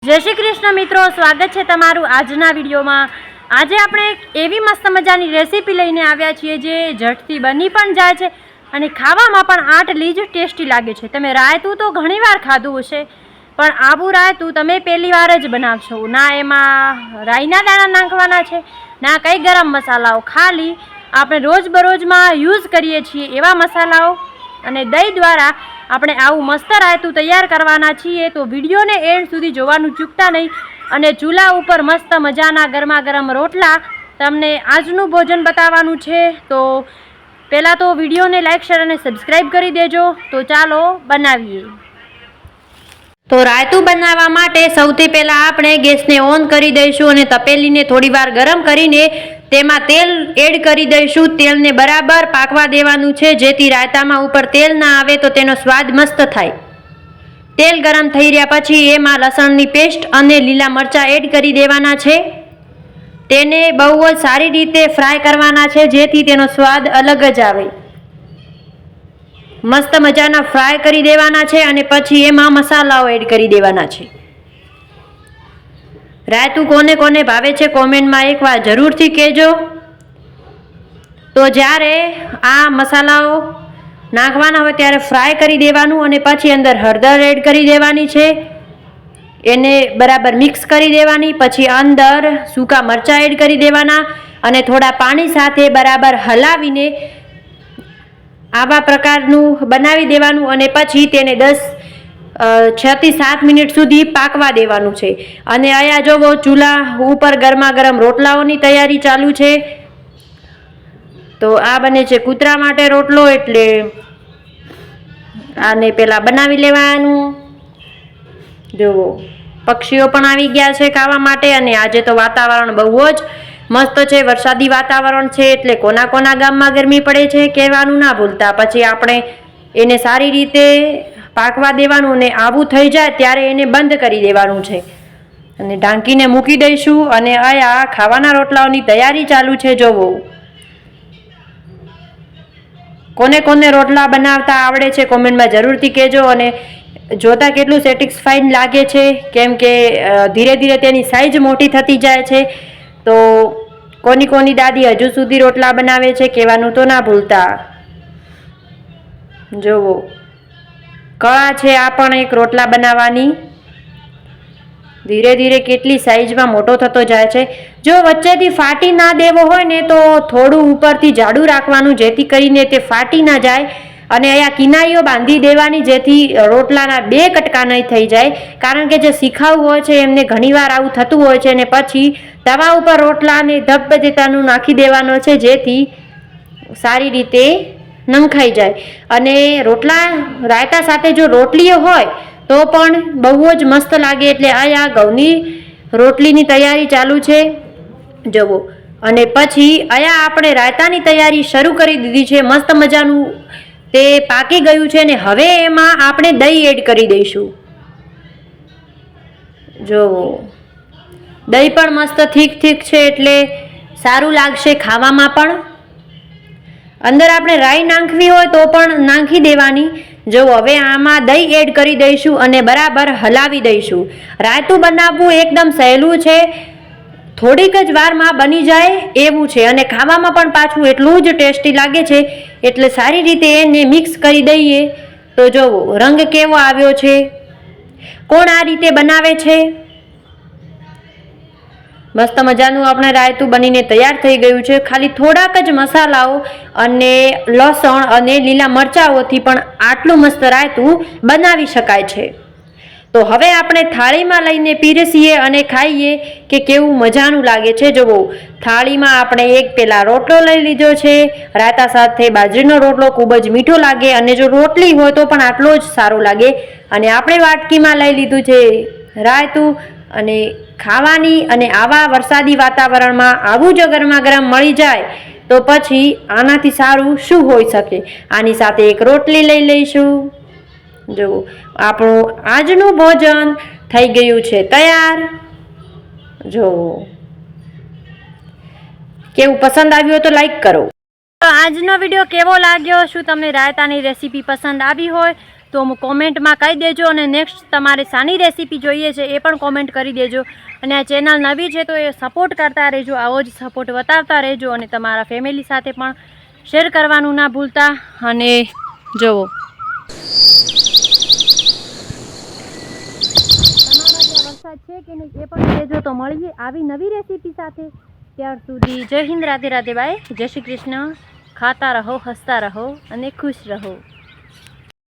जय श्री कृष्ण मित्रों, स्वागत है तमारू आजना विडियो में। आज आपणे एवी मस्त मजानी रेसिपी लईने आव्या छीए जे झटथी बनी पण जाय छे अने खावामां पण आटली ज टेस्टी लागे छे। तमे रायतुं तो घणीवार खाधुं हशे, पण आवुं रायतुं तमे पहेली वार ज बनावशो। ना एमां राईना दाणा नाखवाना छे, ना कई गरम मसालाओ, खाली आपणे रोजबरोजमां यूज करीए छीए एवा मसालाओ अने दही द्वारा આપણે આવું મસ્ત રાયતું તૈયાર કરવાના છીએ। તો વિડીયોને એન્ડ સુધી જોવાનું ચૂકતા નહીં। અને ચૂલા ઉપર મસ્ત મજાના ગરમા ગરમ રોટલા તમને આજનું ભોજન બતાવવાનું છે। તો પહેલાં તો વિડીયોને લાઇક શેર અને સબસ્ક્રાઈબ કરી દેજો। તો ચાલો બનાવીએ। તો રાયતું બનાવવા માટે સૌથી પહેલાં આપણે ગેસને ઓન કરી દઈશું અને તપેલીને થોડીવાર ગરમ કરીને તેમાં તેલ એડ કરી દઈશું। તેલને બરાબર પાકવા દેવાનું છે જેથી રાયતામાં ઉપર તેલ ના આવે તો તેનો સ્વાદ મસ્ત થાય। તેલ ગરમ થઈ રહ્યા પછી એમાં લસણની પેસ્ટ અને લીલા મરચાં એડ કરી દેવાના છે। તેને બહુ જ સારી રીતે ફ્રાય કરવાના છે જેથી તેનો સ્વાદ અલગ જ આવે। મસ્ત મજાના ફ્રાય કરી દેવાના છે અને પછી એમાં મસાલાઓ એડ કરી દેવાના છે। રાયતું કોને કોને ભાવે છે કોમેન્ટમાં એકવાર જરૂરથી કહેજો। તો જ્યારે આ મસાલાઓ નાખવાના હોય ત્યારે ફ્રાય કરી દેવાનું અને પછી અંદર હળદર એડ કરી દેવાની છે, એને બરાબર મિક્સ કરી દેવાની। પછી અંદર સૂકા મરચાં એડ કરી દેવાના અને થોડા પાણી સાથે બરાબર હલાવીને આવા પ્રકારનું બનાવી દેવાનું અને પછી તેને 6 થી 7 મિનિટ સુધી પાકવા દેવાનું છે। અને અહીંયા જોવો ચૂલા ઉપર ગરમા ગરમ રોટલાઓની તૈયારી ચાલુ છે। તો આ બને છે કૂતરા માટે રોટલો, એટલે આને પહેલાં બનાવી લેવાનું। જુઓ પક્ષીઓ પણ આવી ગયા છે ખાવા માટે અને આજે તો વાતાવરણ બહુ જ મસ્ત છે, વરસાદી વાતાવરણ છે, એટલે કોના કોના ગામમાં ગરમી પડે છે કહેવાનું ના ભૂલતા। પછી આપણે એને સારી રીતે પાકવા દેવાનું અને આવું થઈ જાય ત્યારે એને બંધ કરી દેવાનું છે અને ઢાંકીને મૂકી દઈશું। અને અહીંયા ખાવાના રોટલાઓની તૈયારી ચાલુ છે। જોવો કોને કોને રોટલા બનાવતા આવડે છે કોમેન્ટમાં જરૂરથી કહેજો અને જોતા કેટલું સેટિસ્ફાઈડ લાગે છે, કેમ કે ધીરે ધીરે તેની સાઈઝ મોટી થતી જાય છે। તો કોની કોની દાદી હજુ સુધી રોટલા બનાવે છે કહેવાનું તો ના ભૂલતા। જોવો કળા છે આ પણ એક રોટલા બનાવવાની, ધીરે ધીરે કેટલી સાઈઝમાં મોટો થતો જાય છે। જો વચ્ચેથી ફાટી ના દેવો હોય ને તો થોડું ઉપરથી જાડું રાખવાનું જેથી કરીને તે ફાટી ના જાય। અને અહીંયા કિનારીઓ બાંધી દેવાની જેથી રોટલાના 2 કટકા નહીં થઈ જાય, કારણ કે જે શીખાવું હોય છે એમને ઘણીવાર આવું થતું હોય છે। અને પછી તવા ઉપર રોટલાને ધબધબેતાનું નાખી દેવાનો છે જેથી સારી રીતે નંખાઈ જાય। અને રોટલા રાયતા સાથે જો રોટલીઓ હોય તો પણ બહુ જ મસ્ત લાગે। એટલે અહીંયા ઘઉંની રોટલીની તૈયારી ચાલુ છે જુઓ। અને પછી અહીંયા આપણે રાયતાની તૈયારી શરૂ કરી દીધી છે, મસ્ત મજાનું તે પાકી ગયું છે અને હવે એમાં આપણે દહીં એડ કરી દઈશું। જુઓ દહીં પણ મસ્ત થીક છે એટલે સારું લાગશે ખાવામાં પણ। અંદર આપણે રાઈ નાખવી હોય તો પણ નાખી દેવાની। જો હવે આમાં દહીં એડ કરી દઈશું અને બરાબર હલાવી દઈશું। રાયતું બનાવવું એકદમ સહેલું છે, થોડીક જ વારમાં બની જાય એવું છે અને ખાવામાં પણ પાછું એટલું જ ટેસ્ટી લાગે છે। એટલે સારી રીતે એને મિક્સ કરી દઈએ। તો જુઓ રંગ કેવો આવ્યો છે, કોણ આ રીતે બનાવે છે। મસ્ત મજાનું આપણે રાયતું બનીને તૈયાર થઈ ગયું છે। ખાલી થોડાક જ મસાલાઓ અને લસણ અને લીલા મરચાઓથી પણ આટલું મસ્ત રાયતું બનાવી શકાય છે। તો હવે આપણે થાળીમાં લઈને પીરસીએ અને ખાઈએ કે કેવું મજાનું લાગે છે। જુઓ થાળીમાં આપણે એક પેલા રોટલો લઈ લીધો છે, રાયતા સાથે બાજરીનો રોટલો ખૂબ જ મીઠો લાગે અને જો રોટલી હોય તો પણ આટલો જ સારો લાગે। અને આપણે વાટકીમાં લઈ લીધું છે રાયતું અને ખાવાની અને આવા વરસાદી વાતાવરણમાં આવું જો ગરમા ગરમ મળી જાય તો પછી આનાથી સારું શું હોઈ શકે। આની સાથે એક રોટલી લઈ લઈશું। જુઓ આપણું આજનું ભોજન થઈ ગયું છે તૈયાર। જુઓ કેવું પસંદ આવ્યું તો લાઈક કરો। તો આજનો વિડીયો કેવો લાગ્યો, શું તમને રાયતાની રેસીપી પસંદ આવી હોય તો કોમેન્ટમાં કહી દેજો, અને નેક્સ્ટ તમારે શાની રેસીપી જોઈએ છે એ પણ કોમેન્ટ કરી દેજો. અને આ ચેનલ નવી છે તો એ સપોર્ટ કરતા રહેજો, આવો જ સપોર્ટ બતાવતા રહેજો, અને તમારા ફેમિલી સાથે પણ શેર કરવાનું ના ભૂલતા. અને જુઓ તમારા ત્યાં વરસાદ છે કે નહીં એ પણ કહેજો. તો મળીએ આવી નવી રેસીપી સાથે. ત્યાર સુધી જય હિન્દ, રાધે રાધે, બાય, જય શ્રી કૃષ્ણ. ખાતા રહો, હસતા રહો અને ખુશ રહો.